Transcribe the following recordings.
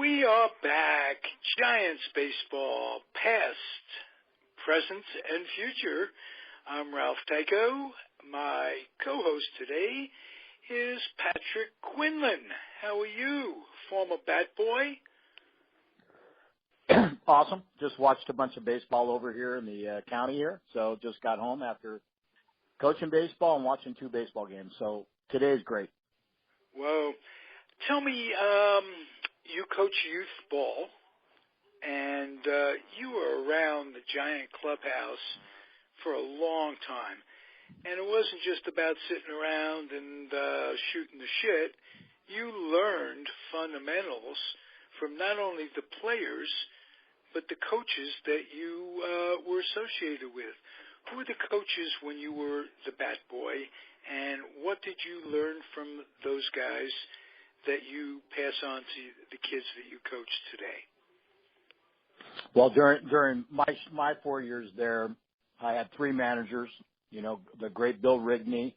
We are back. Giants baseball, past, present, and future. I'm Ralph Tyko. My co-host today is Patrick Quinlan. How are you, former Batboy? Awesome. Just watched a bunch of baseball over here in the county here. So just got home after coaching baseball and watching 2 baseball games. So today is great. Well, tell me, you coach youth ball, and you were around the Giant clubhouse for a long time. And it wasn't just about sitting around and shooting the shit. You learned fundamentals from not only the players, but the coaches that you were associated with. Who were the coaches when you were the Bat Boy, and what did you learn from those guys that you pass on to the kids that you coach today? Well, during my 4 years there, I had 3 managers. You know, the great Bill Rigney,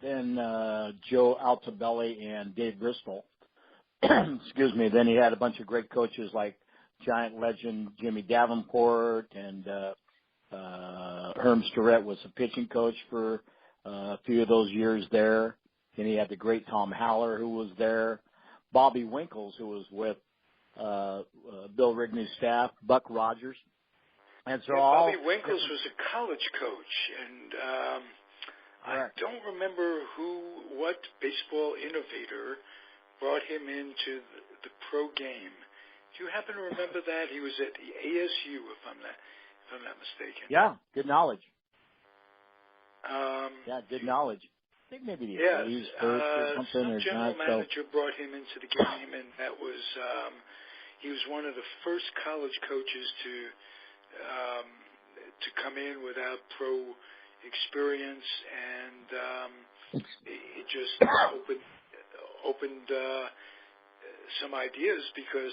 then Joe Altobelli, and Dave Bristol. Excuse me. Then he had a bunch of great coaches like Giant legend Jimmy Davenport, and Herm Starrett was a pitching coach for a few of those years there. Then he had the great Tom Haller, who was there, Bobby Winkles, who was with Bill Rigney's staff, Buck Rogers. And so Bobby Winkles was a college coach, and I don't remember what baseball innovator brought him into the pro game. Do you happen to remember that? He was at the ASU, if I'm not mistaken. Yeah, good knowledge. Good knowledge. I think maybe the A's first or something. Some general manager brought him into the game, and that was he was one of the first college coaches to come in without pro experience, and it just opened some ideas because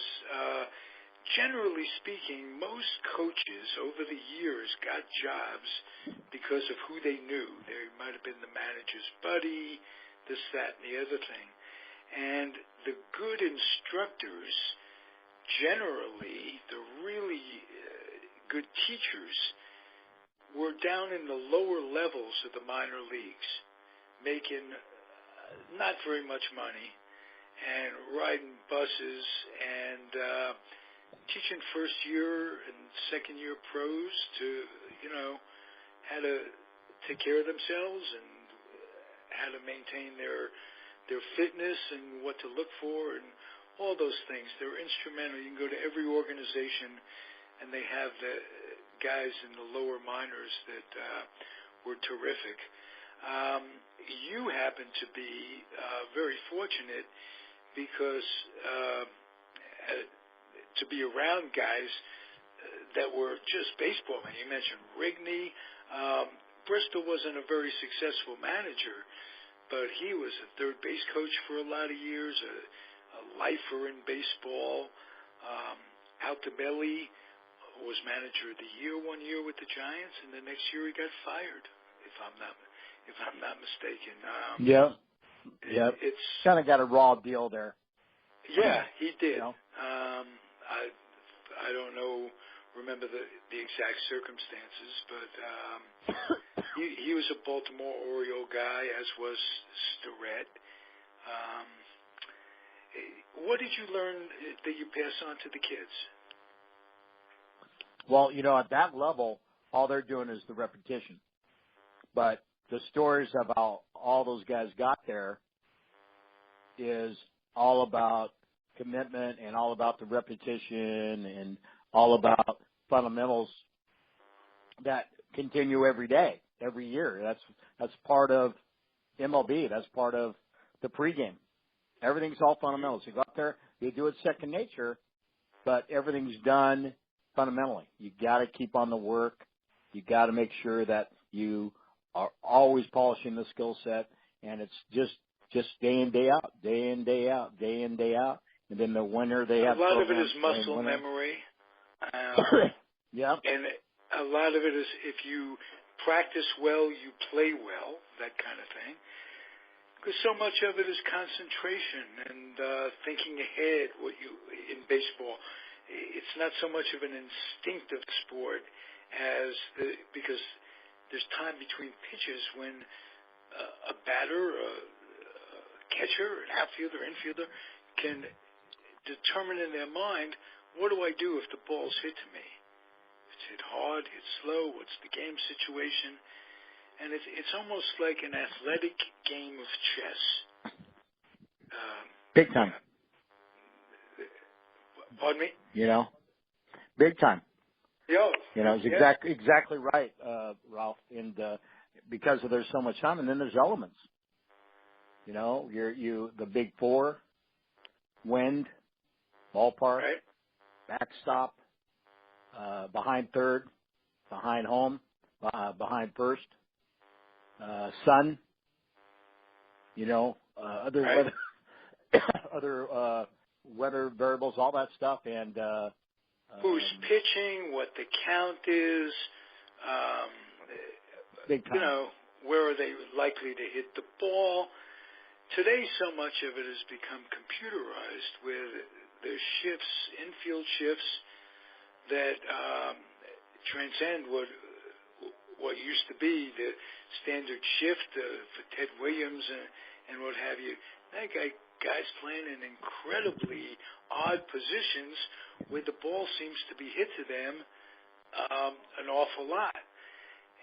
generally speaking, most coaches over the years got jobs because of who they knew. They might have been the manager's buddy, this, that, and the other thing. And the good instructors, generally, the really good teachers, were down in the lower levels of the minor leagues, making not very much money, and riding buses and teaching first year and second year pros to, how to take care of themselves and how to maintain their fitness and what to look for and all those things. They're instrumental. You can go to every organization and they have the guys in the lower minors that were terrific. You happen to be very fortunate because to be around guys that were just baseballmen. You mentioned Rigney. Bristol wasn't a very successful manager, but he was a third base coach for a lot of years, a lifer in baseball. Altobelli was manager of the year one year with the Giants, and the next year he got fired, if I'm not mistaken. It's kind of got a raw deal there. Yeah, he did. I don't remember the exact circumstances, but he was a Baltimore Oriole guy, as was Starrett. What did you learn that you pass on to the kids? Well, at that level, all they're doing is the repetition. But the stories of how all those guys got there is all about commitment and all about the repetition and all about fundamentals that continue every day, every year. That's part of MLB. That's part of the pregame. Everything's all fundamentals. You go out there, you do it second nature, but everything's done fundamentally. You got to keep on the work. You got to make sure that you are always polishing the skill set, and it's just day in, day out, day in, day out, day in, day out. And then the winner, they have a lot of it is muscle memory. Yeah. And a lot of it is if you practice well, you play well, that kind of thing. Because so much of it is concentration and thinking ahead, what you in baseball, it's not so much of an instinctive sport because there's time between pitches when a batter, a catcher, an outfielder, infielder can determine in their mind, what do I do if the ball's hit to me? If it's hit hard, hit slow, what's the game situation? And it's almost like an athletic game of chess. Big time. Pardon me? Big time. Yeah. It's exactly right, Ralph. And because there's so much time, and then there's elements. The big four, wind, ballpark, right. backstop, behind third, behind home, behind first, sun. Other right. other weather variables, all that stuff, and who's pitching, what the count is, big time. where are they likely to hit the ball. Today, so much of it has become computerized with there's shifts, infield shifts that transcend what used to be the standard shift for Ted Williams and what have you. That guys playing in incredibly odd positions where the ball seems to be hit to them an awful lot.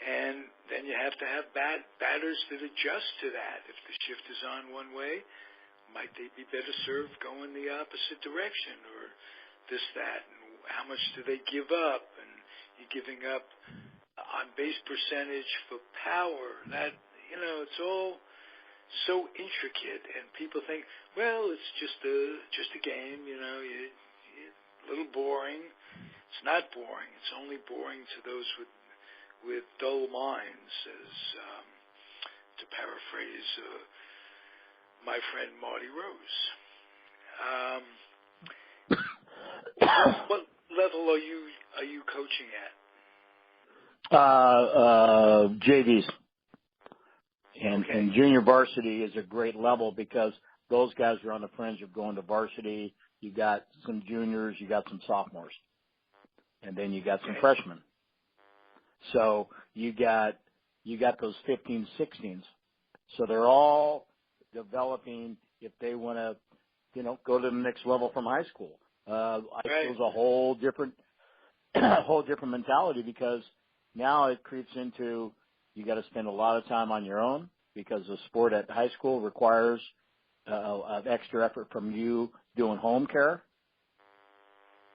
And then you have to have batters that adjust to that. If the shift is on one way, might they be better served going the opposite direction or this, that? And how much do they give up? And you're giving up on base percentage for power. That, it's all so intricate. And people think, well, it's just a game, a little boring. It's not boring. It's only boring to those with dull minds, as to paraphrase my friend Marty Rose. What level are you coaching at? JVs. And junior varsity is a great level because those guys are on the fringe of going to varsity. You got some juniors, you got some sophomores, and then you got some freshmen. So you got those 15, 16s. So they're all developing if they want to, go to the next level from high school. High school's a whole different mentality because now it creeps into you got to spend a lot of time on your own because the sport at high school requires extra effort from you doing home care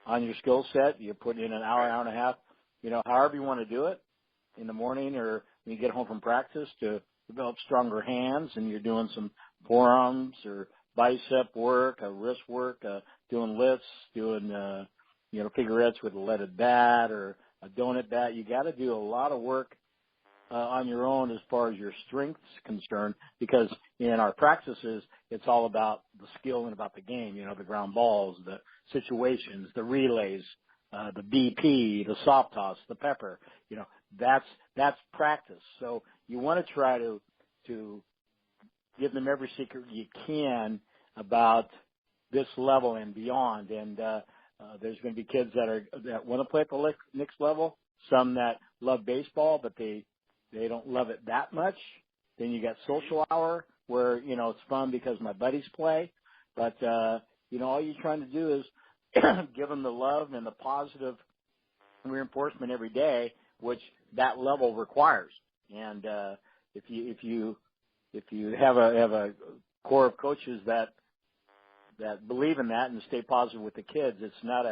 on your skill set. You put in an hour and a half, however you want to do it in the morning or when you get home from practice to develop stronger hands and you're doing some forearms or bicep work, wrist work, doing lifts, doing, figurettes with a leaded bat or a donut bat. You got to do a lot of work on your own as far as your strength's concerned because in our practices, it's all about the skill and about the game, the ground balls, the situations, the relays, the BP, the soft toss, the pepper, that's practice. So you want to try to give them every secret you can about this level and beyond. And there's going to be kids that want to play at the next level, some that love baseball, but they don't love it that much. Then you got social hour where, it's fun because my buddies play. But, all you're trying to do is give them the love and the positive reinforcement every day, which that level requires. And if you have a core of coaches that believe in that and stay positive with the kids, it's not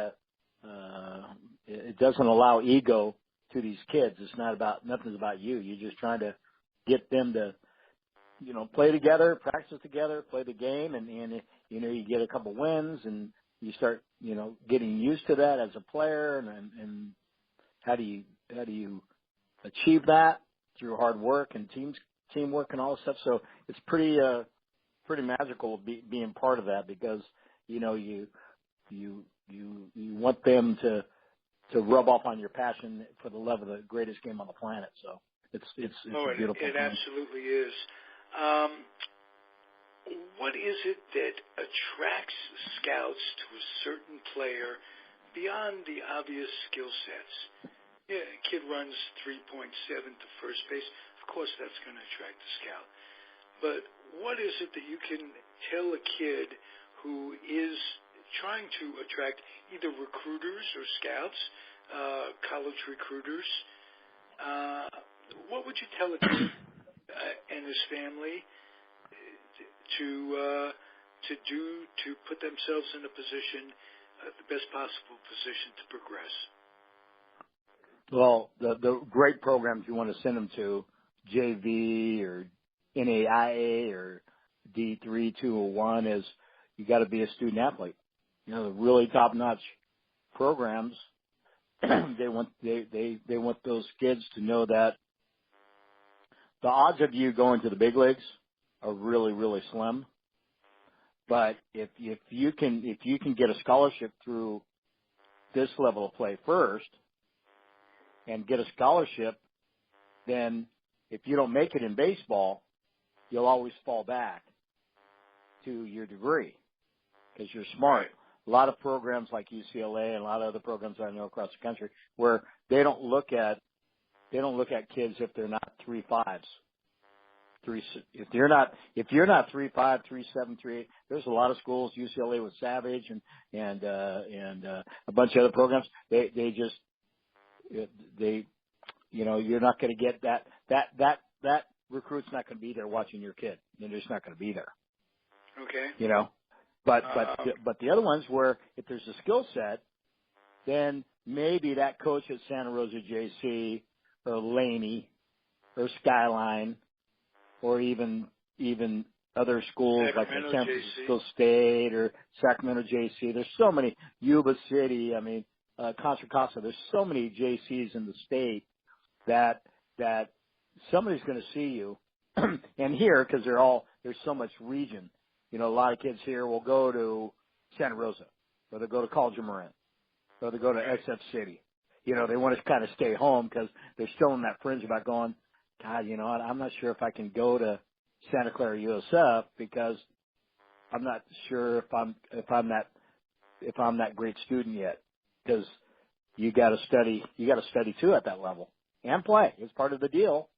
it doesn't allow ego to these kids. It's nothing's about you. You're just trying to get them to, play together, practice together, play the game, and you get a couple wins and you start, getting used to that as a player and how do you achieve that through hard work and teamwork and all this stuff. So it's pretty magical being part of that because, you want them to rub off on your passion for the love of the greatest game on the planet. So it's a beautiful thing. It absolutely is. What is it that attracts scouts to a certain player beyond the obvious skill sets? Yeah, a kid runs 3.7 to first base. Of course, that's going to attract a scout. But what is it that you can tell a kid who is trying to attract either recruiters or scouts, college recruiters? What would you tell a kid and his family to put themselves in a position, the best possible position to progress? Well, the great programs you want to send them to, JV or NAIA or D3 201, is you got to be a student athlete. You know, the really top-notch programs, they want those kids to know that the odds of you going to the big leagues are really, really slim. But if you can get a scholarship through this level of play first and get a scholarship, then if you don't make it in baseball, you'll always fall back to your degree because you're smart. Right. A lot of programs like UCLA and a lot of other programs I know across the country where they don't look at kids if they're not 3.5s. If you're not 3.5, 3.7, 3.8, there's a lot of schools. UCLA with Savage and a bunch of other programs. They you're not going to get that recruit's not going to be there watching your kid. They're just not going to be there. Okay. You know, but the other ones where if there's a skill set, then maybe that coach at Santa Rosa JC or Laney or Skyline or even other schools Sacramento like San JC. Francisco State or Sacramento JC. There's so many, Yuba City. I mean, Contra Costa. There's so many JCs in the state that somebody's going to see you. And here, because there's so much region. You know, a lot of kids here will go to Santa Rosa, or they'll go to College of Marin, or they'll go to SF City. You know, they want to kind of stay home because they're still in that fringe about going, God, you know what, I'm not sure if I can go to Santa Clara USF because I'm not sure if I'm that great student yet. Because you got to study too at that level and play. It's part of the deal.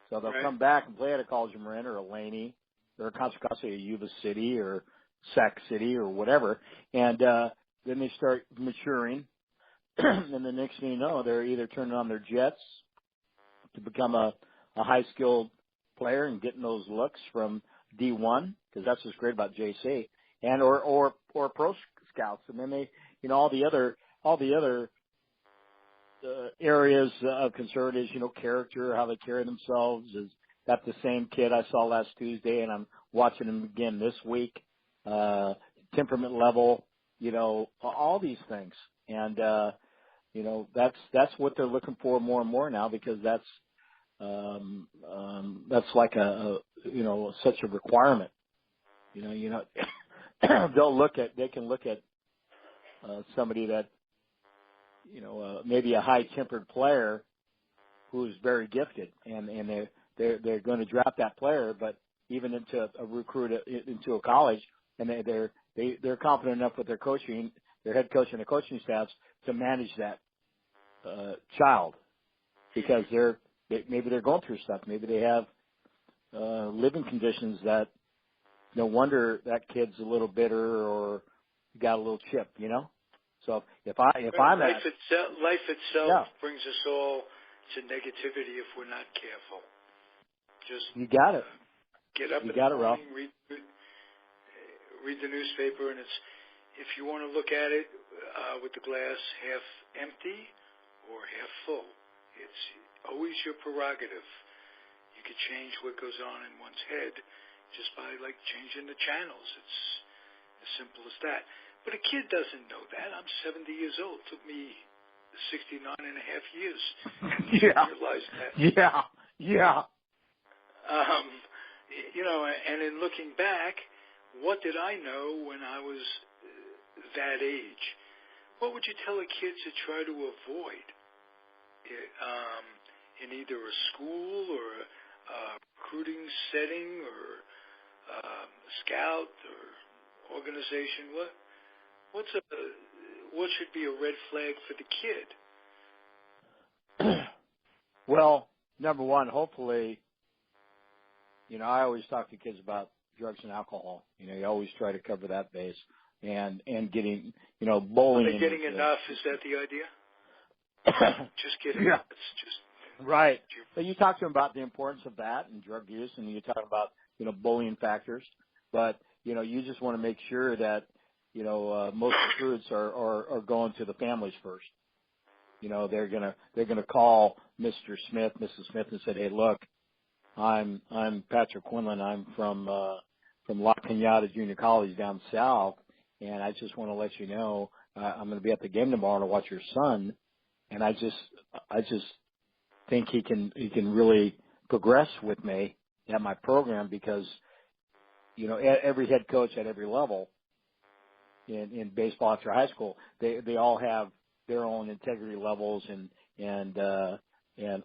So they'll come back and play at a College of Marin or a Laney or a Contra Costa or Yuba City or Sac City or whatever, and then they start maturing, and the next thing you know, they're either turning on their jets to become a high-skilled player and getting those looks from D1, because that's what's great about JC, and or pro scouts, and then they, you know, all the other areas of conservatives, you know, character, how they carry themselves. Is that the same kid I saw last Tuesday, and I'm watching him again this week? Temperament level, you know, all these things, and you know, that's what they're looking for more and more now, because that's like you know, such a requirement. You know, they can look at somebody that, you know, maybe a high-tempered player who's very gifted, and they're going to draft that player, but even into a recruit into a college, and they're confident enough with their coaching, their head coach and the coaching staffs to manage that child, because maybe they're going through stuff, maybe they have living conditions that no wonder that kid's a little bitter or got a little chip, you know. So if I'm life itself yeah. brings us all to negativity if we're not careful. Just you got it. Get up you in got the it, Ralph. morning, read the newspaper, and if you want to look at it with the glass half empty or half full, it's always your prerogative. You could change what goes on in one's head just by changing the channels. It's as simple as that. But a kid doesn't know that. I'm 70 years old. It took me 69 and a half years to realize that. Yeah. You know, and in looking back, what did I know when I was that age? What would you tell a kid to try to avoid in either a school or a recruiting setting or a scout or organization? What's what should be a red flag for the kid? Well, number one, hopefully, I always talk to kids about drugs and alcohol. You always try to cover that base, and getting, bullying. Are they getting enough? Is that the idea? Just kidding. Yeah. It's just right. So you talk to them about the importance of that and drug use, and you talk about bullying factors. But you just want to make sure that most recruits are going to the families first. They're gonna call Mr. Smith, Mrs. Smith, and say, "Hey, look, I'm Patrick Quinlan. I'm from La Cañada Junior College down south, and I just want to let you know I'm going to be at the game tomorrow to watch your son, and I just think he can really progress with me at my program because every head coach at every level in baseball after high school, they all have their own integrity levels and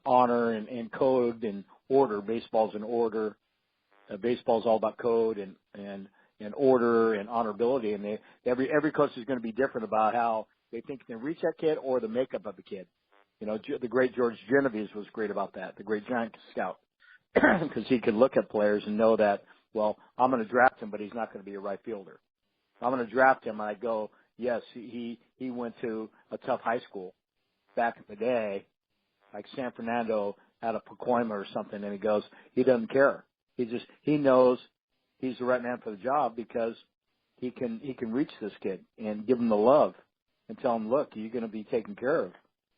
honor and code and order. Baseball's an order. Baseball's all about code and order and honorability. And every coach is going to be different about how they think they can reach that kid or the makeup of the kid. The great George Genovese was great about that. The great Giant scout, because he could look at players and know that, well, I'm going to draft him, but he's not going to be a right fielder. I'm going to draft him, and I go, yes, he went to a tough high school back in the day, like San Fernando out of Pacoima or something, and he goes, he doesn't care. He knows he's the right man for the job because he can reach this kid and give him the love and tell him, look, you're going to be taken care of.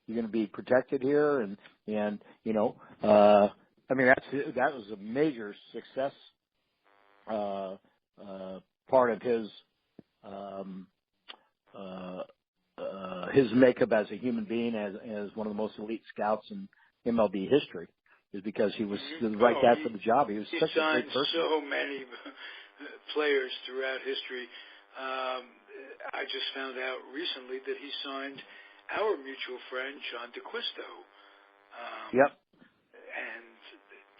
You're going to be protected here, and that was a major success part of his makeup as a human being, as one of the most elite scouts in MLB history, is because he was the right guy for the job. He was such a great person. He signed so many players throughout history. I just found out recently that he signed our mutual friend John DeQuisto. Yep. And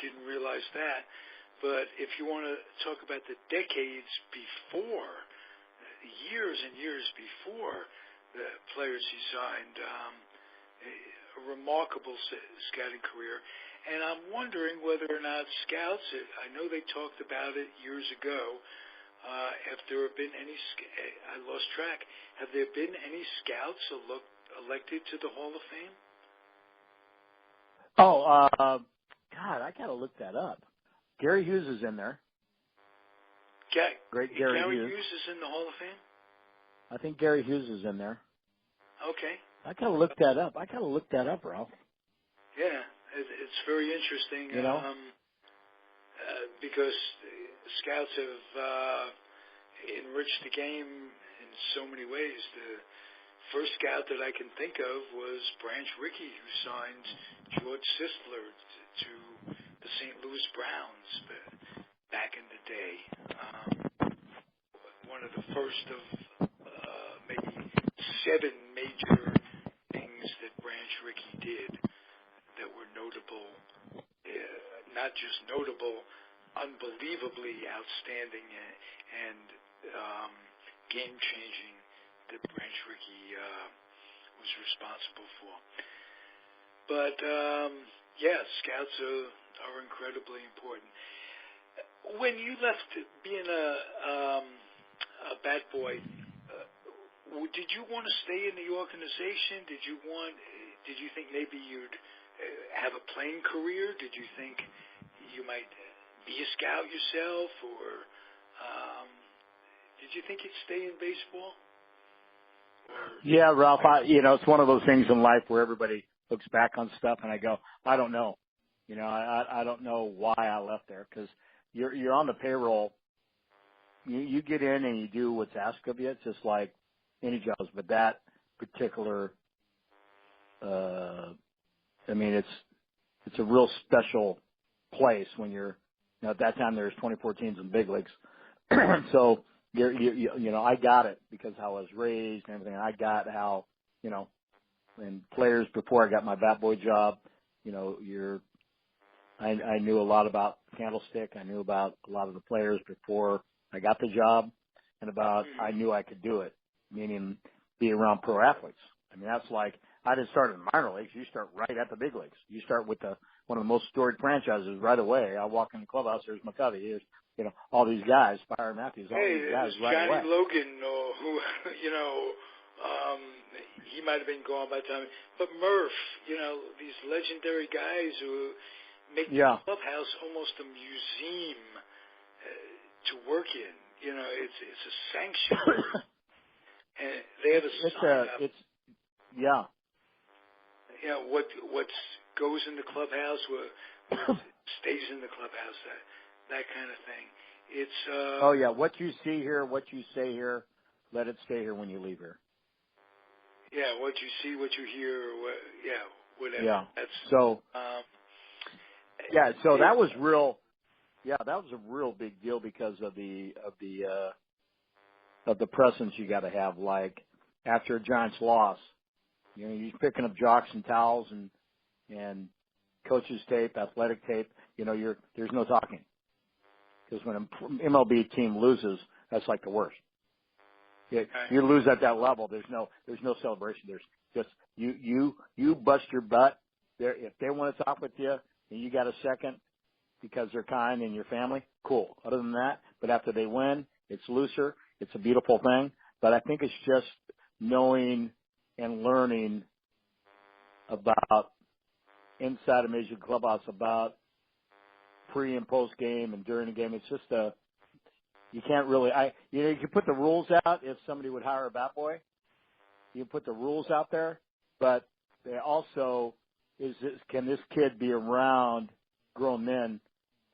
didn't realize that. But if you want to talk about the decades before, years and years before the players he signed, a remarkable scouting career. And I'm wondering whether or not scouts, I know they talked about it years ago, have there been any, I lost track, have there been any scouts elected to the Hall of Fame? Oh, God, I got to look that up. Gary Hughes is in there. Great Gary Hughes. Hughes is in the Hall of Fame? I think Gary Hughes is in there. Okay. I got to look that up. Ralph. Yeah, it's very interesting. Because scouts have enriched the game in so many ways. The first scout that I can think of was Branch Rickey, who signed George Sisler to the St. Louis Browns back in the day. One of the first of maybe 7 major things that Branch Rickey did that were notable, not just notable, unbelievably outstanding and game-changing that Branch Rickey was responsible for. But, scouts are incredibly important. When you left being a bat boy, did you want to stay in the organization? Did you think maybe you'd have a playing career? Did you think you might be a scout yourself, or did you think you'd stay in baseball? Yeah, Ralph, it's one of those things in life where everybody looks back on stuff, and I go, I don't know. I don't know why I left there, because you're on the payroll. You get in and you do what's asked of you. It's just like any jobs, but that particular, it's a real special place when you're, at that time there's 24 teams in big leagues. So I got it because how I was raised and everything. I got how, and players before I got my bat boy job, I knew a lot about Candlestick. I knew about a lot of the players before I got the job, and I knew I could do it. Meaning, be around pro athletes. I mean, that's like, I didn't start in the minor leagues. You start right at the big leagues. You start with one of the most storied franchises right away. I walk in the clubhouse, there's McCovey, there's, all these guys, Byron Matthews, all these guys right Johnny away. Logan, or who, he might have been gone by the time. But Murph, these legendary guys who make the clubhouse almost a museum to work in. It's a sanctuary. And they have a sign up. What goes in the clubhouse, what stays in the clubhouse, that kind of thing. It's what you see here, what you say here, let it stay here when you leave here. Yeah, what you see, what you hear, whatever. Yeah. That's so. So that was real. Yeah, that was a real big deal because of the presence you got to have. Like after a Giants loss, you're picking up jocks and towels and coaches tape, athletic tape. There's no talking because when an MLB team loses, that's like the worst. You lose at that level. There's no celebration. There's just you bust your butt. If they want to talk with you and you got a second because they're kind and your family, cool. Other than that, but after they win, it's looser. It's a beautiful thing. But I think it's just knowing and learning about inside a major clubhouse, about pre and post game and during the game. It's just you can't really, you can put the rules out if somebody would hire a bat boy. You can put the rules out there, but they also, can this kid be around grown men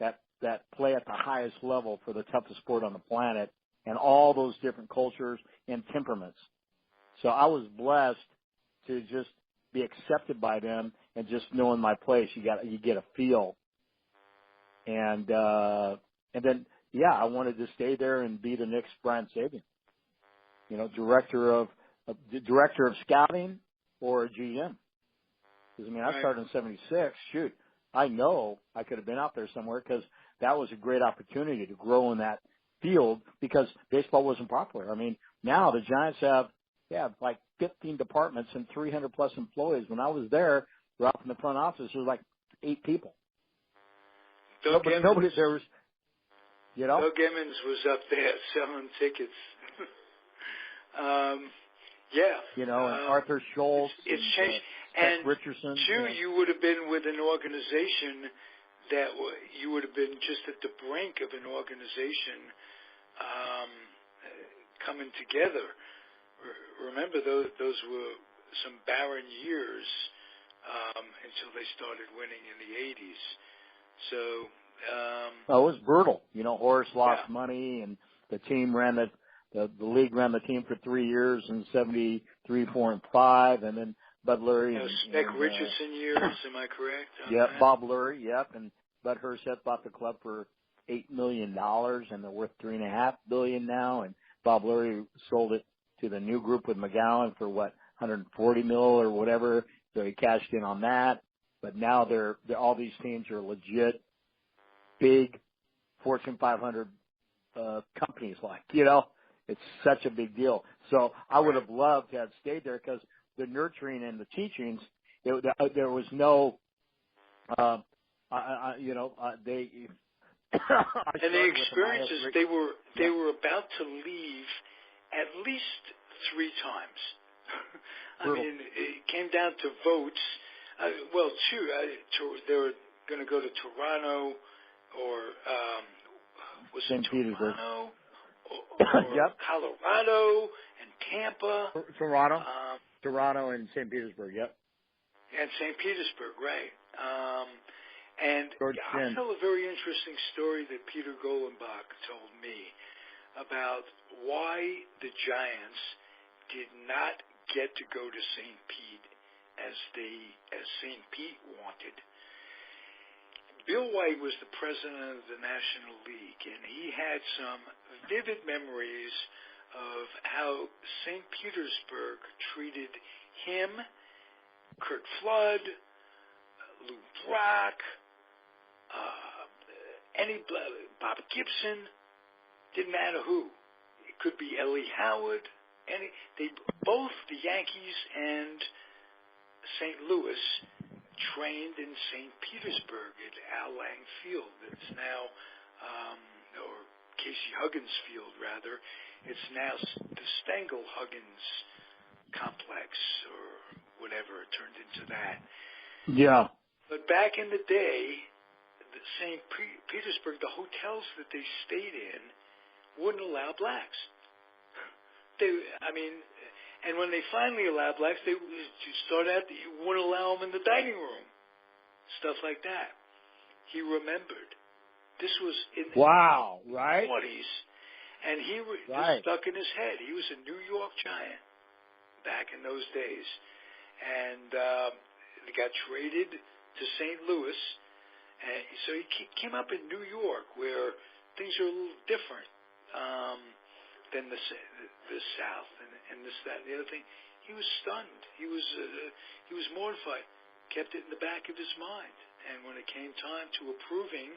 that play at the highest level for the toughest sport on the planet and all those different cultures and temperaments. So I was blessed to just be accepted by them and just knowing my place. You get a feel. And then, I wanted to stay there and be the next Brian Sabian. Director of scouting or a GM. Because, I started in 76. Shoot, I know I could have been out there somewhere because that was a great opportunity to grow in that field because baseball wasn't popular. I mean, now the Giants have like 15 departments and 300 plus employees. When I was there, Ralph in the front office, there was like 8 people. Nobody there was, Doug Emmons was up there selling tickets. And Arthur Schultz. It's changed. And Richardson. Too, you would have been with an organization that you would have been just at the brink of an organization coming together. Remember, those were some barren years until they started winning in the 80s. So it was brutal. Horace lost money, and the team ran the league ran the team for 3 years in 73, 4, and 5, and then Bud Lurie Spec Richardson years. Am I correct? Yep, Bob Lurie. Yep, and Bud Herseth bought the club for $8 million, and they're worth $3.5 billion now. And Bob Lurie sold it to the new group with McGowan for $140 million or whatever. So he cashed in on that. But now they're all these teams are legit, big Fortune 500 companies. It's such a big deal. So I would have loved to have stayed there because the nurturing and the teachings, there was no, they. And the experiences, they were about to leave at least 3 times. I mean, it came down to votes. 2. They were going to go to Toronto or was it Toronto or Colorado and Tampa. Toronto and St. Petersburg, yep. And St. Petersburg, right. And I'll tell a very interesting story that Peter Golenbach told me about why the Giants did not get to go to St. Pete as St. Pete wanted. Bill White was the president of the National League, and he had some vivid memories of how St. Petersburg treated him, Kurt Flood, Lou Brock, Bob Gibson, didn't matter who. It could be Ellie Howard, both the Yankees and St. Louis trained in St. Petersburg at Al Lang Field. It's now, or Casey Huggins Field, rather. It's now the Stengel Huggins Complex, or whatever. It turned into that. Yeah. But back in the day, St. Petersburg, the hotels that they stayed in wouldn't allow blacks. And when they finally allowed blacks, they wouldn't allow them in the dining room, stuff like that. He remembered. This was in the right? 40s, and this stuck in his head. He was a New York Giant back in those days, and he got traded to St. Louis, and so he came up in New York, where things are a little different than the South, and this, that, and the other thing. He was stunned. He was mortified. Kept it in the back of his mind. And when it came time to approving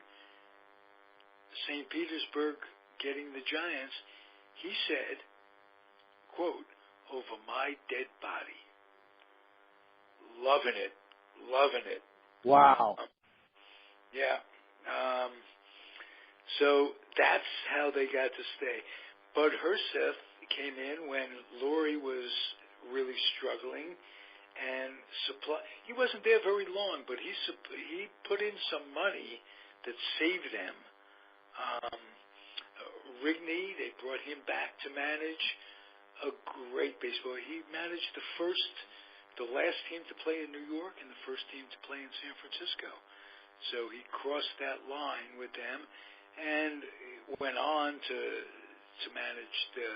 St. Petersburg getting the Giants, he said, quote, "Over my dead body. Loving it. Loving it." Wow. Yeah. So that's how they got to stay. Bud Herseth came in when Laurie was really struggling, and he wasn't there very long, but he put in some money that saved them. Rigney, they brought him back to manage a great baseball. He managed the last team to play in New York and the first team to play in San Francisco. So he crossed that line with them and went on to manage the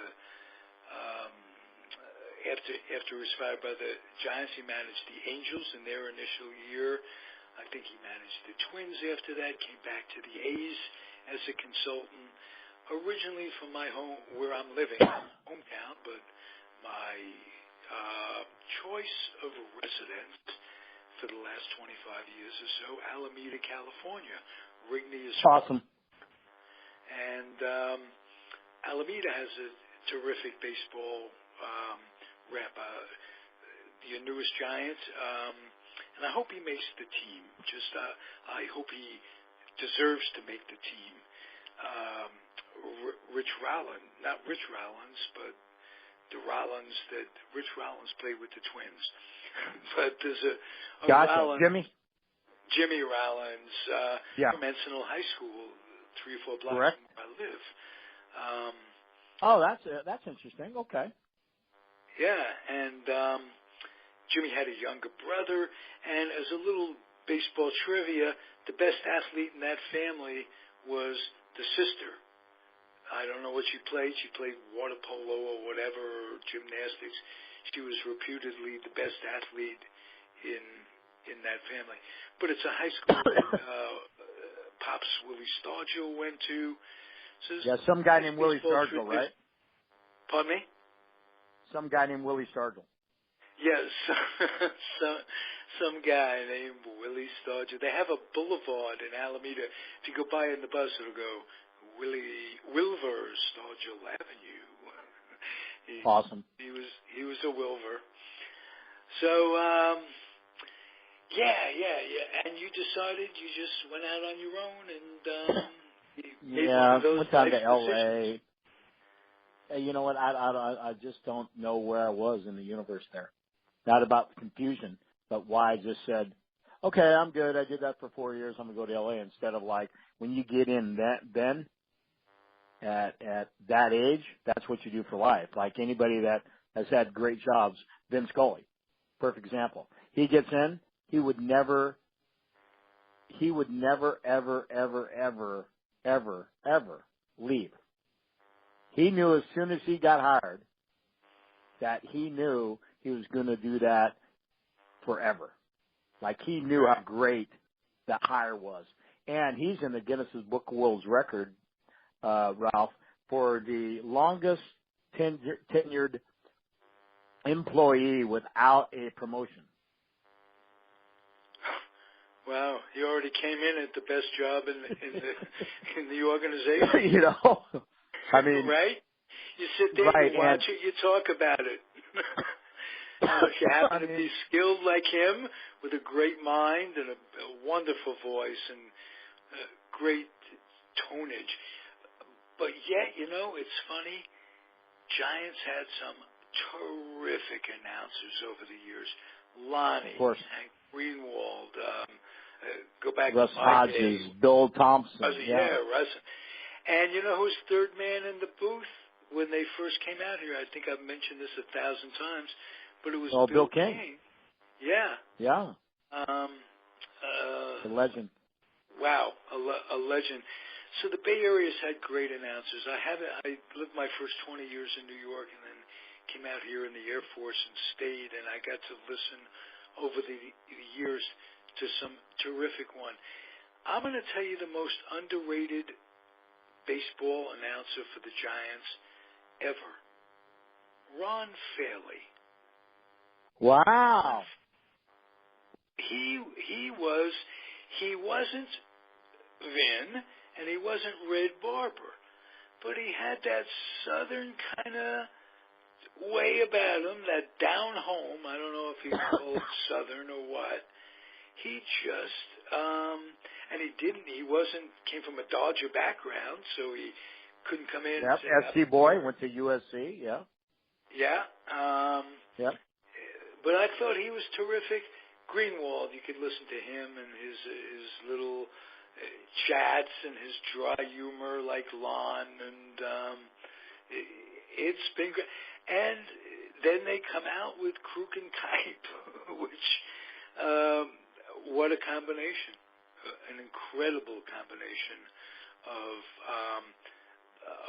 after he was fired by the Giants, he managed the Angels in their initial year. I think he managed the Twins after that, came back to the A's as a consultant, originally from my home, where I'm living, hometown, but my choice of residence for the last 25 years or so, Alameda, California. Rigney is awesome. And Alameda has a terrific baseball rep. Your newest Giant, and I hope he makes the team. I hope he deserves to make the team. Rich Rollins, not Rich Rollins, but the Rollins that Rich Rollins played with the Twins. But there's a gotcha. Rollins, Jimmy Rollins from Encinal High School, 3 or 4 blocks from where I live. That's interesting. Okay. Yeah, and Jimmy had a younger brother, and as a little baseball trivia, the best athlete in that family was the sister. I don't know what she played. She played water polo or whatever, or gymnastics. She was reputedly the best athlete in that family. But it's a high school Pops Willie Stargell went to. So some guy named Willie Stargell, right? Pardon me? Some guy named Willie Stargell. Yes, some guy named Willie Stargell. They have a boulevard in Alameda. If you go by in the bus, it'll go Wilver Stargell Avenue. Awesome. He was a Wilver. So yeah. And you decided you just went out on your own and made one of those went down to decisions. LA. You know what? I just don't know where I was in the universe there. Not about the confusion, but why I just said, okay, I'm good. I did that for 4 years. I'm going to go to LA, instead of like when you get in then at that age, that's what you do for life. Like anybody that has had great jobs, Vin Scully, perfect example. He gets in, he would never ever leave. He knew as soon as he got hired that he knew he was going to do that forever. Like he knew how great that hire was. And he's in the Guinness Book of World Record, Ralph, for the longest tenured employee without a promotion. Wow, he already came in at the best job in the organization. You know, I mean, right? You sit there, right, you watch it, you talk about it. If you happen to be skilled like him, with a great mind and a wonderful voice and great tonage. But yet, it's funny, Giants had some terrific announcers over the years. Lonnie, of course, Hank Greenwald, go back Russ to my Hodges, days. Bill Thompson. Russ. And you know who's third man in the booth when they first came out here? I think I've mentioned this 1,000 times, but it was Bill King. Yeah. Yeah. A legend. Wow, a legend. So the Bay Area's had great announcers. I lived my first 20 years in New York and then came out here in the Air Force and stayed, and I got to listen over the years to some terrific one. I'm going to tell you the most underrated baseball announcer for the Giants ever. Ron Fairley. Wow. He wasn't Vin and he wasn't Red Barber, but he had that southern kind of way about him, that down home. I don't know if he called it southern or what. He just and came from a Dodger background, so he couldn't come in. Yep, SC boy, went to USC, yeah. Yeah. Yep. But I thought he was terrific. Greenwald, you could listen to him and his little chats and his dry humor like Lon, and it's been great. And then they come out with Kruk and Kipe, which what a combination, an incredible combination of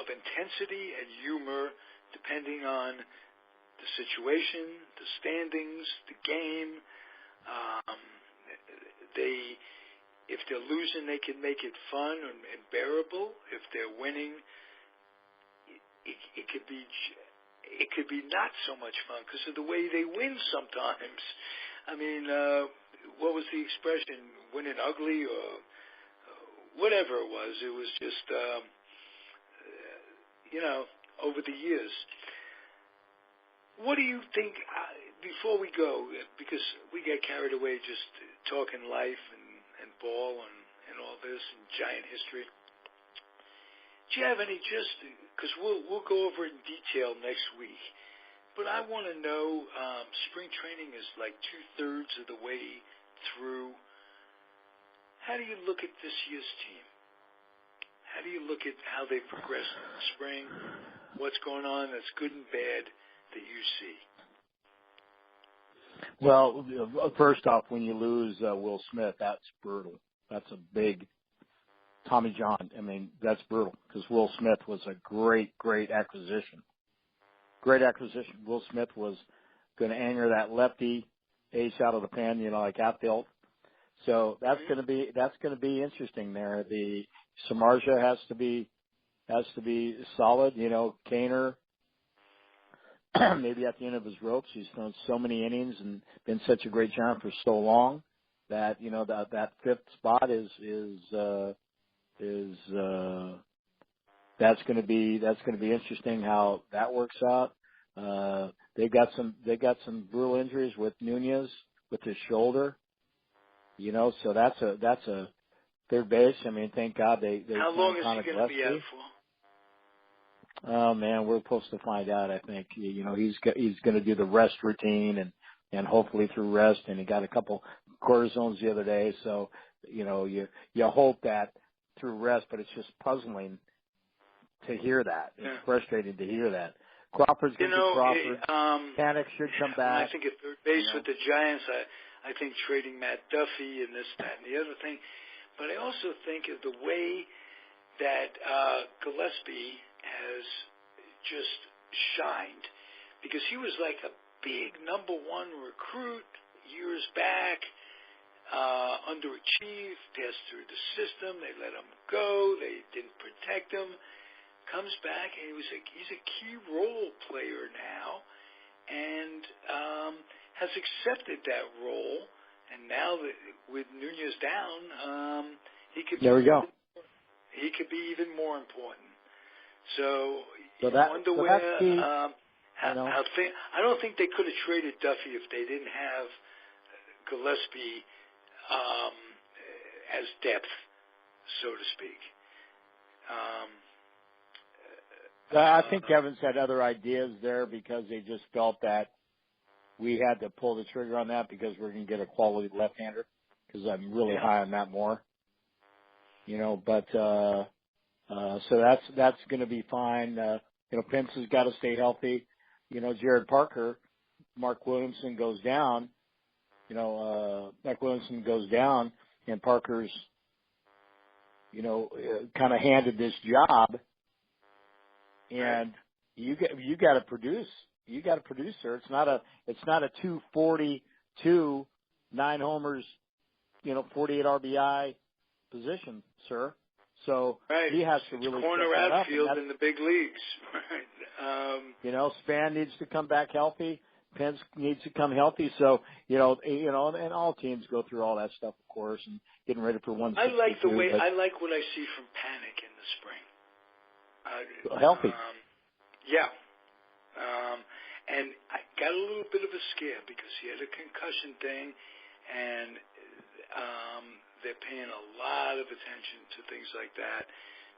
intensity and humor, depending on the situation, the standings, the game. If they're losing, they can make it fun and bearable. If they're winning, it could be not so much fun because of the way they win sometimes. I mean, what was the expression? Winning ugly or whatever it was. It was just, over the years. What do you think, before we go, because we get carried away just talking life and ball and all this and Giant history, do you have any, because we'll go over it in detail next week, but I want to know, spring training is like 2/3 of the way through. How do you look at this year's team? How do you look at how they progressed in the spring? What's going on that's good and bad that you see? Well, first off, when you lose Will Smith, that's brutal. That's a big Tommy John. I mean, that's brutal because Will Smith was a great acquisition. Great acquisition. Will Smith was going to anger that lefty ace out of the pen, like outfield. So that's going to be interesting there. The Samardzija has to be solid. Kaner. Maybe at the end of his ropes, he's thrown so many innings and been such a great Giant for so long that that fifth spot is that's going to be interesting how that works out. They got some brutal injuries with Nunez with his shoulder, so that's a third base. I mean, thank God they how long is he going to be out for? Oh man, we're supposed to find out. I think he's going to do the rest routine and hopefully through rest. And he got a couple cortisones the other day, so you hope that through rest. But it's just puzzling to hear that. It's frustrating to hear that. Crawford's going to be Crawford. Panic should come back. I think at third base with the Giants, I think trading Matt Duffy and this, that, and the other thing. But I also think of the way that Gillespie has just shined, because he was like a big number one recruit years back, underachieved, passed through the system, they let him go, they didn't protect him, comes back and he's a key role player now, and has accepted that role, and now that with Nunez down, he could be even more important. So, where that's key. I don't think they could have traded Duffy if they didn't have Gillespie as depth, so to speak. I think Evans had other ideas there because they just felt that we had to pull the trigger on that because we're going to get a quality left-hander because I'm really high on Matt Moore. But so that's going to be fine. Pence has got to stay healthy. Jared Parker, Mark Williamson goes down. Mark Williamson goes down, and Parker's, kind of handed this job, and you got to produce. You got to produce, sir. It's not a 242, 9 homers, 48 RBI position, sir. So he has to really corner outfield in the big leagues. Span needs to come back healthy. Pence needs to come healthy. So and all teams go through all that stuff, of course, and getting ready for 162. I like what I see from Panic in the spring. Healthy. And I got a little bit of a scare because he had a concussion thing, and they're paying a lot of attention to things like that.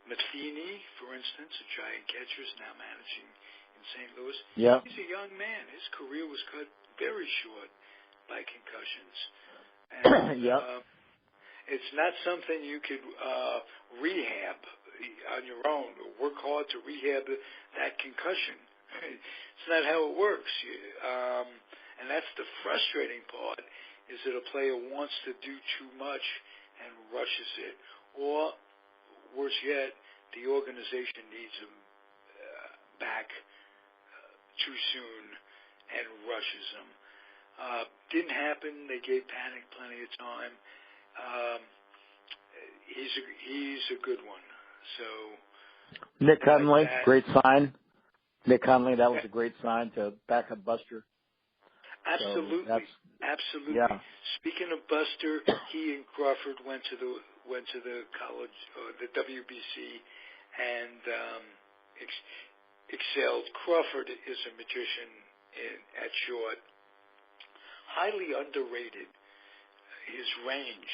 Matheny, for instance, a giant catcher, is now managing in St. Louis. Yeah. He's a young man. His career was cut very short by concussions. And, it's not something you could rehab on your own or work hard to rehab that concussion. It's not how it works. And that's the frustrating part, is that a player wants to do too much and rushes it. Or, worse yet, the organization needs him back too soon and rushes him. Didn't happen. They gave Panic plenty of time. He's a good one. So Nick Hundley, great sign. Nick Hundley, that was a great sign to back up Buster. Absolutely, so absolutely. Yeah. Speaking of Buster, he and Crawford went to the college, the WBC, and excelled. Crawford is a magician at short, highly underrated. His range.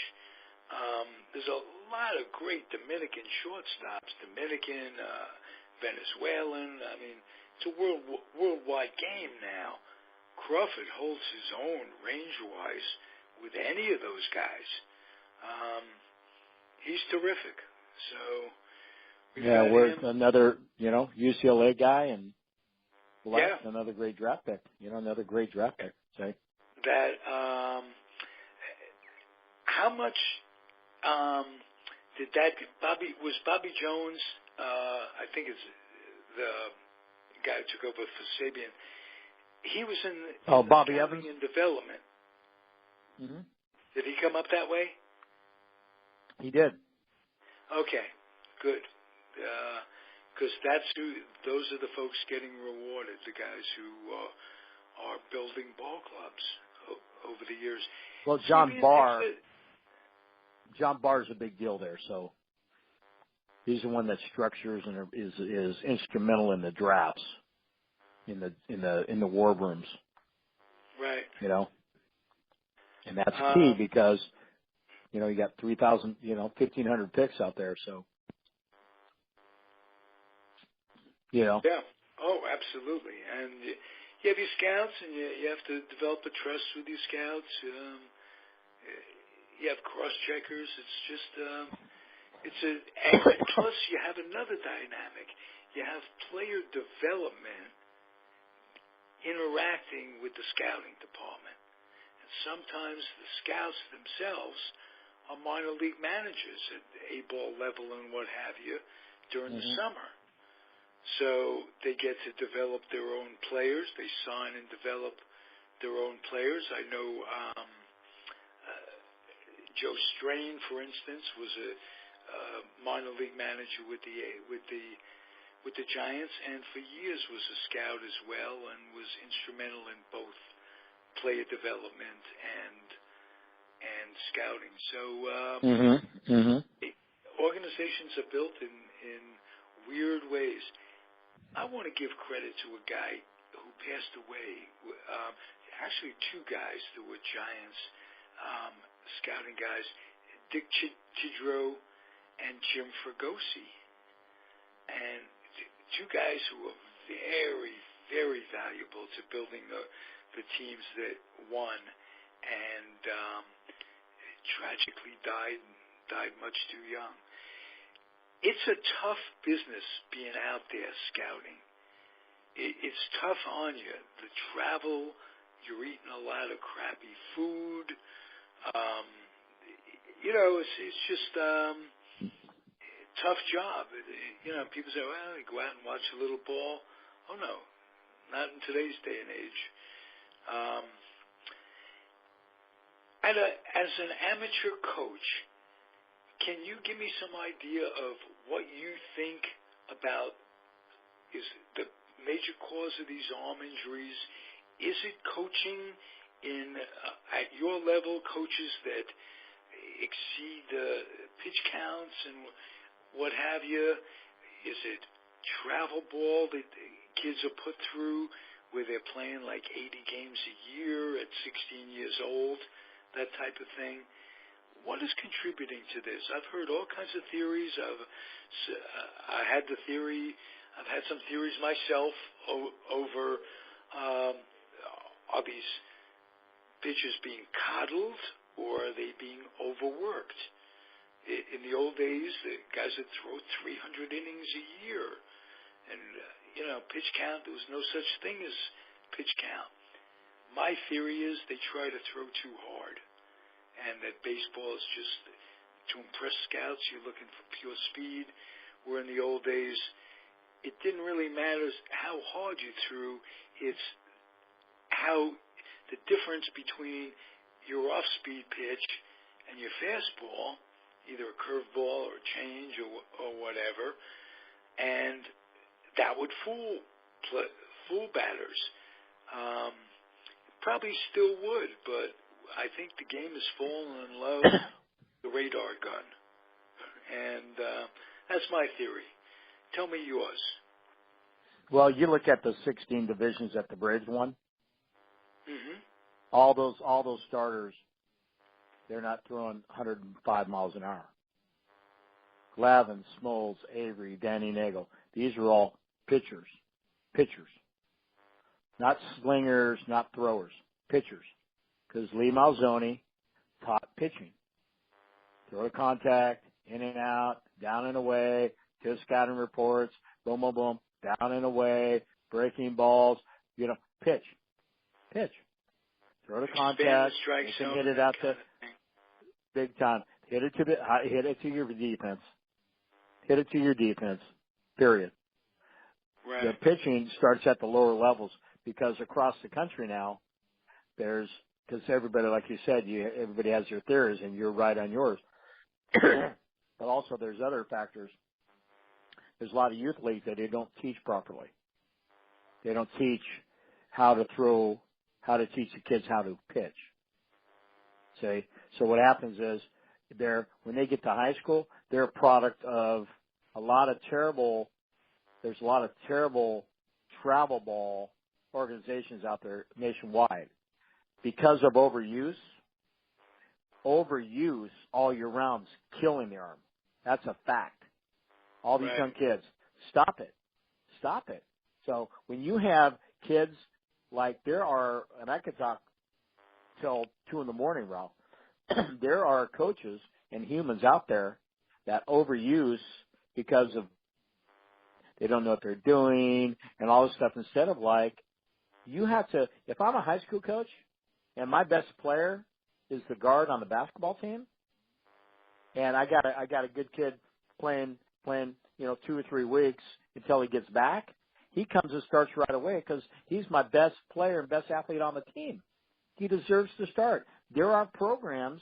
There's a lot of great Dominican shortstops, Venezuelan. I mean, it's a worldwide game now. Crawford holds his own range-wise with any of those guys. He's terrific. So we're another UCLA guy and another great draft pick. Another great draft pick. Say that. How much did that Bobby Jones? I think it's the guy who took over for Sabian. He was in Bobby Evans in development. Mm-hmm. Did he come up that way? He did. Okay, good. Because those are the folks getting rewarded, the guys who are building ball clubs over the years. Well, John Barr's a big deal there, so he's the one that structures and is instrumental in the drafts, in the war rooms. Right. And that's key because you got 3,000, 1,500 picks out there, so Yeah. Oh, absolutely. And you have your scouts, and you have to develop a trust with your scouts. You have cross-checkers. It's just, and plus you have another dynamic. You have player development interacting with the scouting department. And sometimes the scouts themselves are minor league managers at A-ball level and what have you during the summer. So they get to develop their own players. They sign and develop their own players. I know Joe Strain, for instance, was a minor league manager with the Giants, and for years was a scout as well, and was instrumental in both player development and scouting. So organizations are built in weird ways. I want to give credit to a guy who passed away. Actually, two guys that were Giants scouting guys, Dick Tidrow and Jim Fregosi. And two guys who were very, very valuable to building the teams that won, and tragically died much too young. It's a tough business being out there scouting. It's tough on you. The travel, you're eating a lot of crappy food. It's just tough job. People say, well, you go out and watch a little ball. Oh, no, not in today's day and age. As an amateur coach, can you give me some idea of what you think about is the major cause of these arm injuries? Is it coaching at your level, coaches that exceed the pitch counts and what have you? Is it travel ball that kids are put through where they're playing like 80 games a year at 16 years old, that type of thing? What is contributing to this? I've heard all kinds of theories. I've had some theories myself over are these pitchers being coddled or are they being overworked? In the old days, the guys would throw 300 innings a year. And, pitch count, there was no such thing as pitch count. My theory is they try to throw too hard. And that baseball is just to impress scouts. You're looking for pure speed. Where in the old days, it didn't really matter how hard you threw. It's how the difference between your off-speed pitch and your fastball, either a curveball or a change or whatever, and that would fool batters. Probably still would, but I think the game has fallen in love with the radar gun. And that's my theory. Tell me yours. Well, you look at the 16 divisions that the Braves won. Mm-hmm. All those starters, they're not throwing 105 miles an hour. Glavine, Smoltz, Avery, Danny Nagel, these are all pitchers. Not slingers, not throwers, pitchers. Because Lee Malzone taught pitching. Throw to contact, in and out, down and away, to scouting reports, boom, boom, boom, down and away, breaking balls, pitch. Throw to contact, you can hit it out to big time. Hit it to your defense. Hit it to your defense, period. Right. The pitching starts at the lower levels because across the country now, because everybody, like you said, everybody has their theories, and you're right on yours. But also there's other factors. There's a lot of youth leagues that they don't teach properly. They don't teach how to throw, how to teach the kids how to pitch. See? So what happens is when they get to high school, they're a product of there's a lot of terrible travel ball organizations out there nationwide. Because of overuse all year round is killing the arm. That's a fact. All these young kids, stop it. So when you have kids like there are, and I could talk till 2 a.m, Ralph, there are coaches and humans out there that overuse because of they don't know what they're doing and all this stuff. Instead of you have to, if I'm a high school coach, and my best player is the guard on the basketball team, and I got a good kid playing 2 or 3 weeks until he gets back. He comes and starts right away because he's my best player and best athlete on the team. He deserves to start. There are programs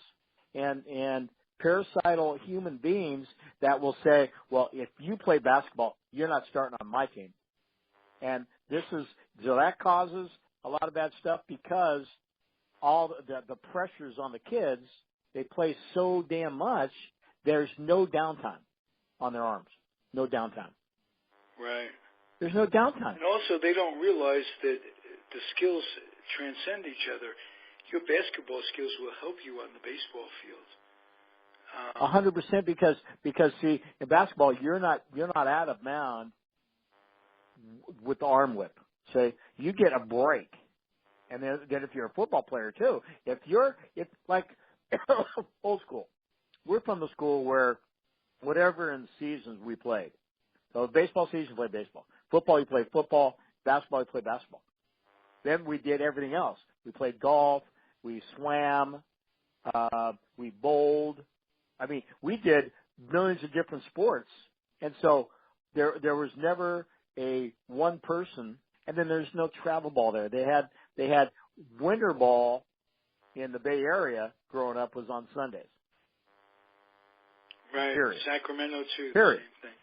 and parasital human beings that will say, well, if you play basketball, you're not starting on my team. And that causes a lot of bad stuff because all the pressures on the kids, they play so damn much, there's no downtime on their arms. No downtime. Right. There's no downtime. And also, they don't realize that the skills transcend each other. Your basketball skills will help you on the baseball field. 100%, because see, in basketball you're not out of mound with the arm whip. Say you get a break, and then if you're a football player too, if like old school, we're from the school where whatever in seasons we played. So baseball season, you play baseball. Football, you play football. Basketball, you play basketball. Then we did everything else. We played golf. We swam. We bowled. I mean, we did millions of different sports. And so there was never a one person. And then there's no travel ball there. They had winter ball in the Bay Area growing up was on Sundays. Right. Period. Sacramento too. Period. Same thing.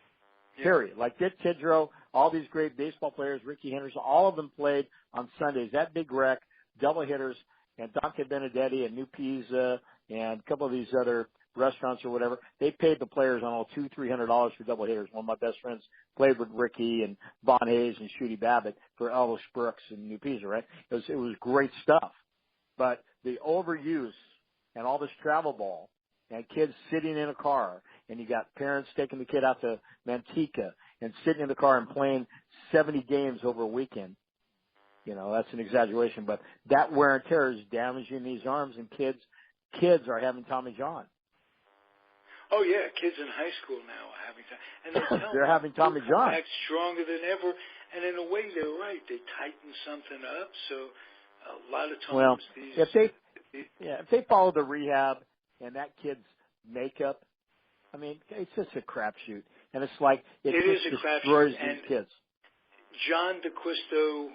Yeah. Period. Like Dick Tidrow, all these great baseball players, Ricky Henderson, all of them played on Sundays. That Big Rec, double hitters, and Dante Benedetti and New Pisa and a couple of these other restaurants or whatever, they paid the players on $200-300 for double hitters. One of my best friends played with Ricky and Von Hayes and Shooty Babbitt for Elvis Brooks and New Pisa, right? It was great stuff. But the overuse and all this travel ball and kids sitting in a car, and you got parents taking the kid out to Manteca and sitting in the car and playing 70 games over a weekend. You know, that's an exaggeration, but that wear and tear is damaging these arms, and kids are having Tommy John. Oh yeah, kids in high school now are having time, and they're having Tommy John. Back stronger than ever, and in a way they're right. They tighten something up, so a lot of times well, if they follow the rehab and that kid's makeup, I mean, it's just a crapshoot, and it's like it just destroys these kids. John DeQuisto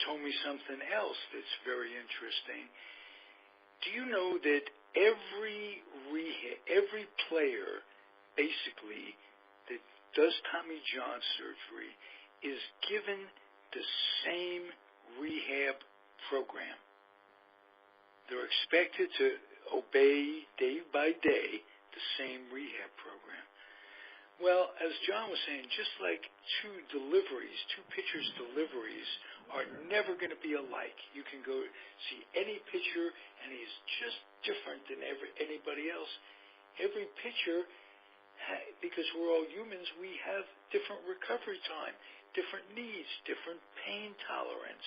told me something else that's very interesting. Do you know that every player, basically, that does Tommy John surgery is given the same rehab program? They're expected to obey day by day the same rehab program. Well, as John was saying, just like two pitchers' deliveries are never going to be alike. You can go see any pitcher, and he's just different than anybody else. Every pitcher, because we're all humans, we have different recovery time, different needs, different pain tolerance,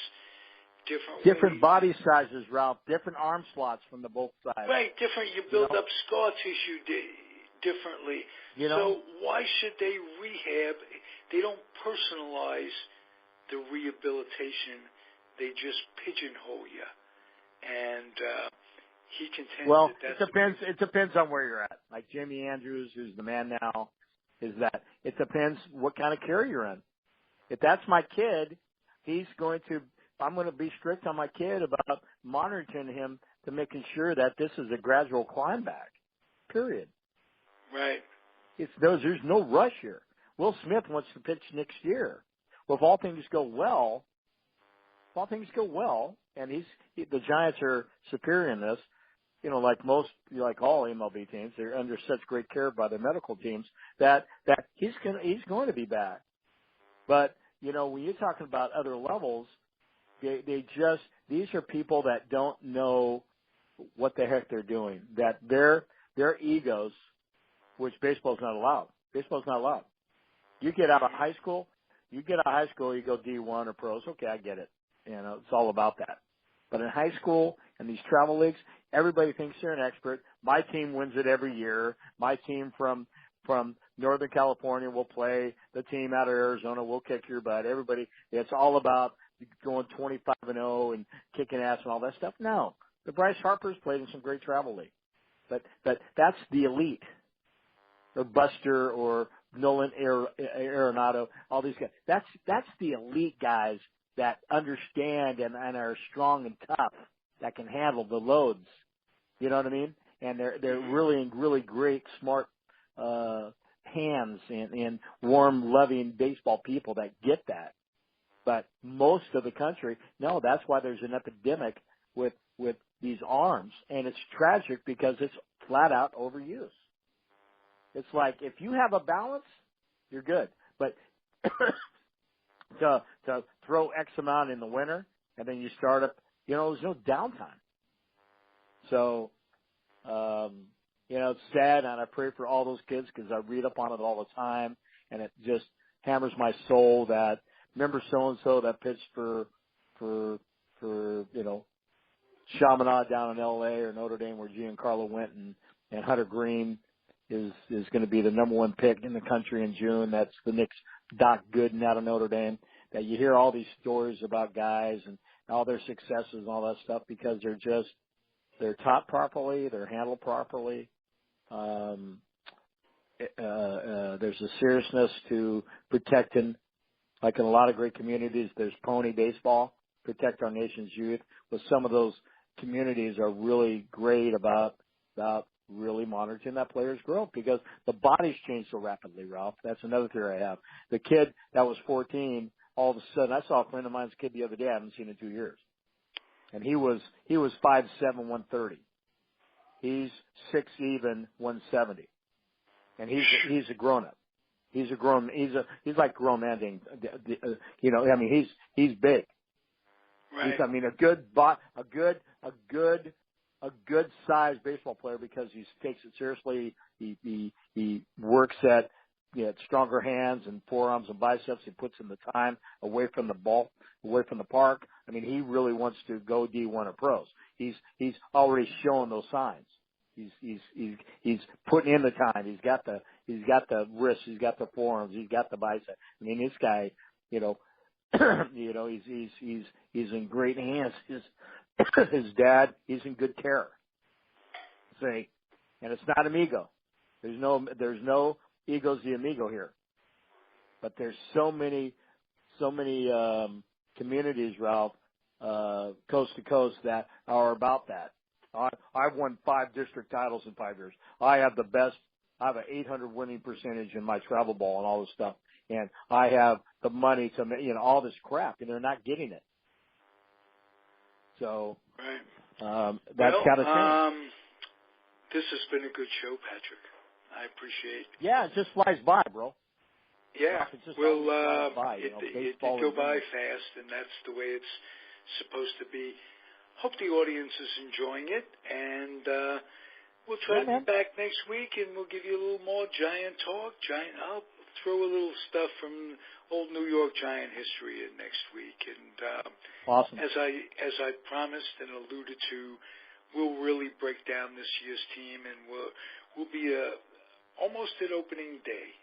different body sizes, Ralph, different arm slots from the both sides. Right, different. You build up scar tissue differently. So why should they rehab? They don't personalize the rehabilitation. They just pigeonhole you. And he contends it depends on where you're at. Like Jimmy Andrews, who's the man now, is that it depends what kind of care you're in. If that's my kid, I'm going to be strict on my kid about monitoring him to making sure that this is a gradual climb back. Period. Right. There's no rush here. Will Smith wants to pitch next year. Well, if all things go well, and the Giants are superior in this, like all MLB teams, they're under such great care by their medical teams that he's going to be back. But when you're talking about other levels, these are people that don't know what the heck they're doing. That their egos, which baseball's not allowed. Baseball's not allowed. You get out of high school, you go D1 or pros. Okay, I get it. It's all about that. But in high school and these travel leagues, everybody thinks they're an expert. My team wins it every year. My team from Northern California will play. The team out of Arizona will kick your butt. Everybody, it's all about going 25-0 and kicking ass and all that stuff. No, the Bryce Harper's played in some great travel league, but that's the elite. Or Buster or Nolan Arenado, all these guys. That's the elite guys that understand and are strong and tough, that can handle the loads. You know what I mean? And they're really great, smart hands and warm, loving baseball people that get that. But most of the country, no, that's why there's an epidemic with these arms. And it's tragic because it's flat out overuse. It's like if you have a balance, you're good. But to throw X amount in the winter, and then you start up. There's no downtime. So, it's sad, and I pray for all those kids because I read up on it all the time, and it just hammers my soul that remember so and so that pitched for Chaminade down in L.A. or Notre Dame where Giancarlo went, and Hunter Green is going to be the number one pick in the country in June. That's the next Doc Gooden out of Notre Dame. That you hear all these stories about guys and all their successes and all that stuff because they're taught properly, they're handled properly. There's a seriousness to protecting, like in a lot of great communities, there's pony baseball, protect our nation's youth. But some of those communities are really great about really monitoring that player's growth because the body's changed so rapidly, Ralph. That's another theory I have. The kid that was 14, all of a sudden, I saw a friend of mine's kid the other day I haven't seen in 2 years. And he was 5'7", 130. He's 6', 170. And he's a grown up. He's like grown man being, he's big. Right. A good sized baseball player because he takes it seriously. He works at stronger hands and forearms and biceps. He puts in the time away from the ball, away from the park. I mean, he really wants to go D1 or pros. He's already shown those signs. He's putting in the time. He's got the wrists. He's got the forearms. He's got the bicep. I mean, this guy, he's in great hands. His dad, he's in good care. See, and it's not amigo. There's no egos de amigo here. But there's so many communities, Ralph, coast to coast that are about that. I've won 5 district titles in 5 years. I have an 800 winning percentage in my travel ball and all this stuff. And I have the money to, all this crap, and they're not getting it. So, right. That's got to change. This has been a good show, Patrick. I appreciate it. Yeah, it just flies by, bro. Yeah. It just well, flies by. it did go by fast, and that's the way it's supposed to be. Hope the audience is enjoying it, and we'll try to be back next week, and we'll give you a little more Giant talk. I'll throw a little stuff from old New York Giant history in next week, and awesome. As I promised and alluded to, we'll really break down this year's team, and we'll be almost at opening day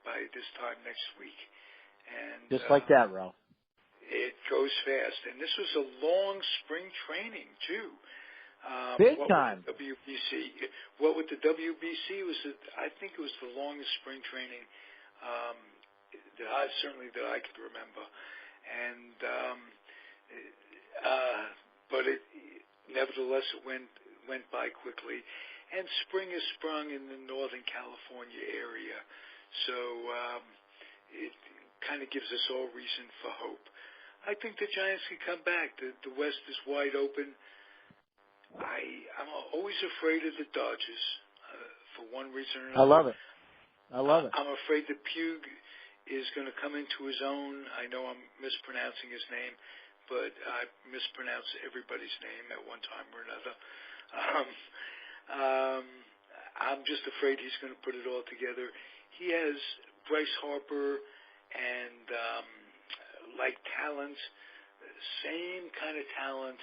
by this time next week. And just like that, Ralph. It goes fast, and this was a long spring training too. Big time. WBC. What with the WBC was, I think it was the longest spring training that I could remember, and but nevertheless it went by quickly. And spring has sprung in the Northern California area, so it kind of gives us all reason for hope. I think the Giants can come back. The West is wide open. I'm always afraid of the Dodgers for one reason or another. I love it. I'm afraid that Pugh is going to come into his own. I know I'm mispronouncing his name, but I mispronounce everybody's name at one time or another. I'm just afraid he's going to put it all together. He has Bryce Harper and like talent, same kind of talent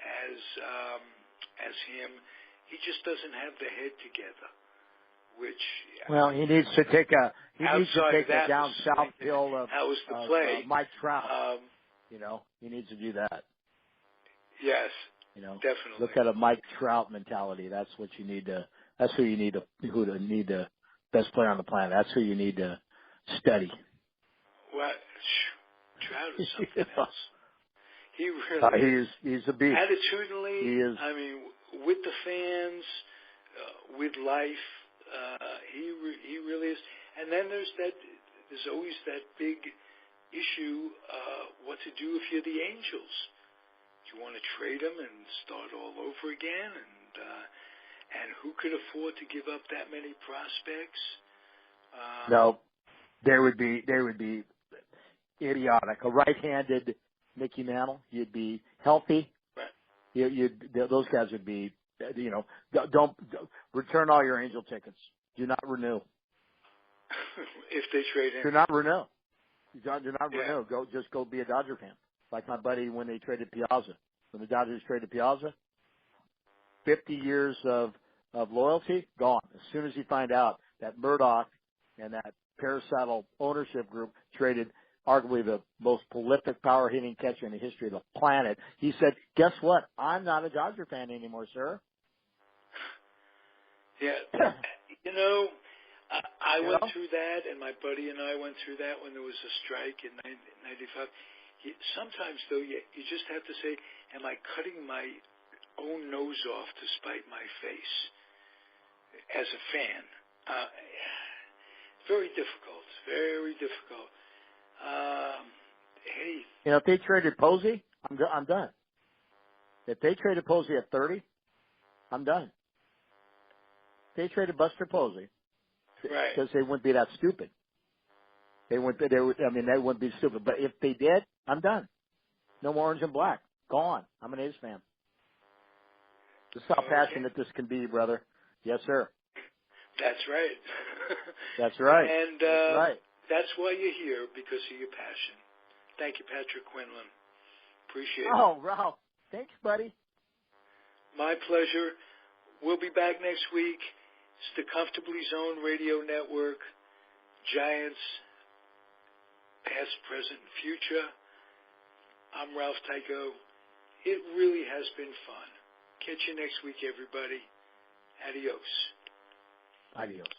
as him. He just doesn't have the head together. Which he needs to take a down south hill of Mike Trout. He needs to do that. Yes, definitely. Look at a Mike Trout mentality. That's what you need to. That's who you need to. Who to need the best player on the planet. That's who you need to study. What? Trout is something else. He really he's a beast. Attitudinally, he is. I mean, with the fans, with life, he really is. And then there's always that big issue, what to do if you're the Angels. Do you want to trade him and start all over again? And who could afford to give up that many prospects? No. They would be idiotic. A right-handed Mickey Mantle, you'd be healthy. Those guys would be, don't return all your Angel tickets. Do not renew. If they trade in. Do not renew. Do not renew. Just go be a Dodger fan. Like my buddy when they traded Piazza. When the Dodgers traded Piazza, 50 years of loyalty, gone. As soon as he find out that Murdoch and that parasitical ownership group traded arguably the most prolific power hitting catcher in the history of the planet, he said, guess what? I'm not a Dodger fan anymore, sir. Yeah. I went through that, and my buddy and I went through that when there was a strike in 95. Sometimes, though, you just have to say, am I cutting my own nose off to spite my face as a fan? Very difficult, very difficult. Hey. If they traded Posey, I'm done. If they traded Posey at 30, I'm done. If they traded Buster Posey, right? Because they wouldn't be that stupid. They wouldn't be stupid. But if they did, I'm done. No more orange and black. Gone. I'm an A's fan. This is how passionate this can be, brother. Yes, sir. That's right. That's right. And that's right. That's why you're here, because of your passion. Thank you, Patrick Quinlan. Appreciate it. Oh, Ralph. Thanks, buddy. My pleasure. We'll be back next week. It's the Comfortably Zoned Radio Network. Giants, past, present, and future. I'm Ralph Tyko. It really has been fun. Catch you next week, everybody. Adios. Adios.